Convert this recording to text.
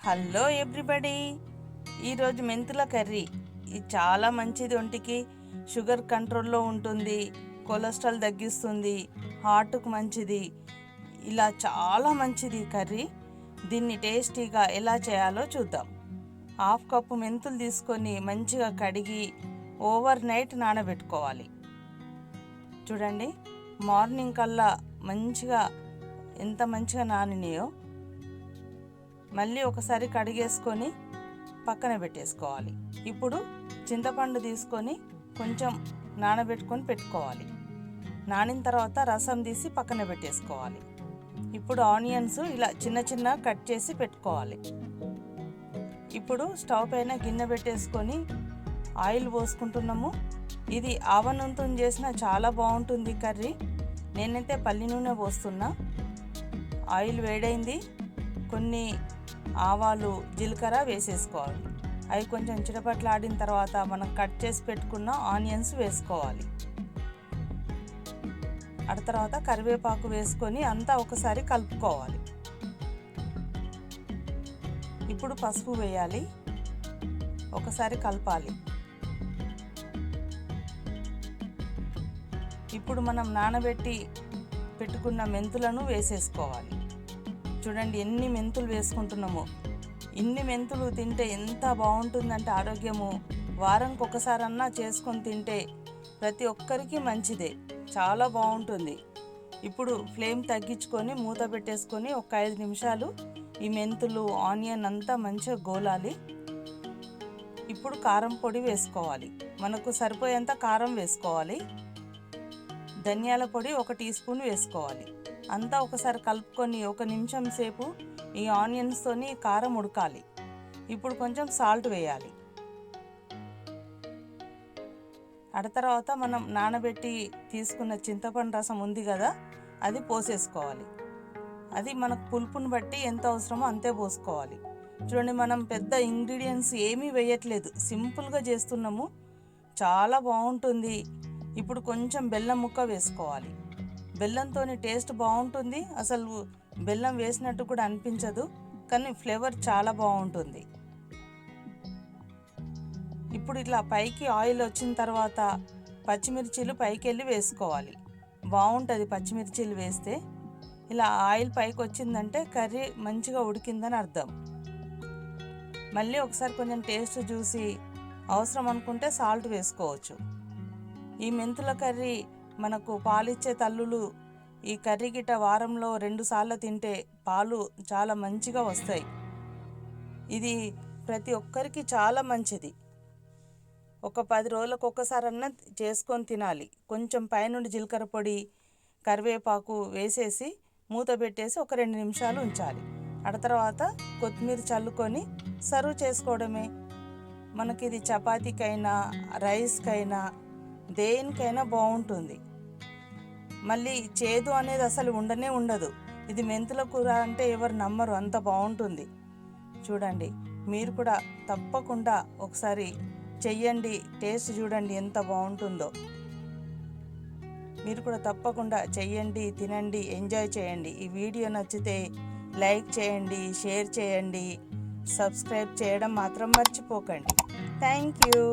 Hello everybody, ఈరోజు మెంతుల curry. ఇది చాలా మంచిది, ఒంటికి షుగర్ కంట్రోల్లో ఉంటుంది, కొలెస్ట్రాల్ తగ్గిస్తుంది, హార్ట్కు మంచిది. ఇలా చాలా మంచిది కర్రీ. దీన్ని టేస్టీగా ఎలా చేయాలో చూద్దాం. 1/2 కప్పు మెంతులు తీసుకొని మంచిగా కడిగి ఓవర్ నైట్ నానబెట్టుకోవాలి. చూడండి, మార్నింగ్ కల్లా మంచిగా ఎంత మంచిగా నానినాయో. మళ్ళీ ఒకసారి కడిగేసుకొని పక్కన పెట్టేసుకోవాలి. ఇప్పుడు చింతపండు తీసుకొని కొంచెం నానబెట్టుకొని పెట్టుకోవాలి. నానిన తర్వాత రసం తీసి పక్కన పెట్టేసుకోవాలి. ఇప్పుడు ఆనియన్స్ ఇలా చిన్న చిన్న కట్ చేసి పెట్టుకోవాలి. ఇప్పుడు స్టవ్ పైన గిన్నె పెట్టేసుకొని ఆయిల్ పోసుకుంటున్నాము. ఇది ఆవ నూనెతో చేసిన చాలా బాగుంటుంది కర్రీ. నేనైతే పల్లి నూనె పోస్తున్నా. ఆయిల్ వేడైంది. కొన్ని ఆవాలు, జీలకర్ర వేసేసుకోవాలి. అవి కొంచెం చిటపట్లాడిన తర్వాత మనం కట్ చేసి పెట్టుకున్న ఆనియన్స్ వేసుకోవాలి. ఆ తర్వాత కరివేపాకు వేసుకొని అంతా ఒకసారి కలుపుకోవాలి. ఇప్పుడు పసుపు వేయాలి, ఒకసారి కలపాలి. ఇప్పుడు మనం నానబెట్టి పెట్టుకున్న మెంతులను వేసేసుకోవాలి. చూడండి ఎన్ని మెంతులు వేసుకుంటున్నామో. ఇన్ని మెంతులు తింటే ఎంత బాగుంటుందంటే ఆరోగ్యము. వారానికి ఒకసారన్నా చేసుకొని తింటే ప్రతి ఒక్కరికి మంచిదే, చాలా బాగుంటుంది. ఇప్పుడు ఫ్లేమ్ తగ్గించుకొని మూత పెట్టేసుకొని ఒక 5 నిమిషాలు ఈ మెంతులు, ఆనియన్ అంతా మంచిగా గోలాలి. ఇప్పుడు కారం పొడి వేసుకోవాలి. మనకు సరిపోయేంత కారం వేసుకోవాలి. ధనియాల పొడి 1 టీ స్పూన్ వేసుకోవాలి. అంతా ఒకసారి కలుపుకొని 1 నిమిషం సేపు ఈ ఆనియన్స్తోని కారం ఉడకాలి. ఇప్పుడు కొంచెం సాల్ట్ వేయాలి. ఆ తర్వాత మనం నానబెట్టి తీసుకున్న చింతపండు రసం ఉంది కదా, అది పోసేసుకోవాలి. అది మనకు పులుపుని బట్టి ఎంత అవసరమో అంతే పోసుకోవాలి. చూడండి, మనం పెద్ద ఇంగ్రీడియంట్స్ ఏమీ వేయట్లేదు, సింపుల్గా చేస్తున్నాము, చాలా బాగుంటుంది. ఇప్పుడు కొంచెం బెల్లం ముక్క వేసుకోవాలి. బెల్లంతో టేస్ట్ బాగుంటుంది. అసలు బెల్లం వేసినట్టు కూడా అనిపించదు, కానీ ఫ్లేవర్ చాలా బాగుంటుంది. ఇప్పుడు ఇట్లా పైకి ఆయిల్ వచ్చిన తర్వాత పచ్చిమిర్చీలు పైకి వెళ్ళి వేసుకోవాలి. బాగుంటుంది పచ్చిమిర్చీలు వేస్తే. ఇలా ఆయిల్ పైకి వచ్చిందంటే కర్రీ మంచిగా ఉడికిందని అర్థం. మళ్ళీ ఒకసారి కొంచెం టేస్ట్ చూసి అవసరం అనుకుంటే సాల్ట్ వేసుకోవచ్చు. ఈ మెంతుల కర్రీ మనకు పాలిచ్చే తల్లులు ఈ కర్రీ గిట్ట వారంలో 2 సార్లు తింటే పాలు చాలా మంచిగా వస్తాయి. ఇది ప్రతి ఒక్కరికి చాలా మంచిది. ఒక 10 రోజులకు ఒక్కసారన్నా చేసుకొని తినాలి. కొంచెం పైనుండి జీలకర్ర పొడి, కరివేపాకు వేసేసి మూత పెట్టేసి ఒక 2 నిమిషాలు ఉంచాలి. ఆ తర్వాత కొత్తిమీర చల్లుకొని సర్వ్ చేసుకోవడమే. మనకి ఇది చపాతీకైనా రైస్కైనా దేనికైనా బాగుంటుంది. మళ్ళీ చేదు అనేది అసలు ఉండనే ఉండదు. ఇది మెంతుల కూర అంటే ఎవరు నమ్మరు, అంత బాగుంటుంది. చూడండి, మీరు కూడా తప్పకుండా ఒకసారి చెయ్యండి, టేస్ట్ చూడండి ఎంత బాగుంటుందో. మీరు కూడా తప్పకుండా చెయ్యండి, తినండి, ఎంజాయ్ చేయండి. ఈ వీడియో నచ్చితే లైక్ చేయండి, షేర్ చేయండి, సబ్స్క్రైబ్ చేయడం మాత్రం మర్చిపోకండి. Thank you.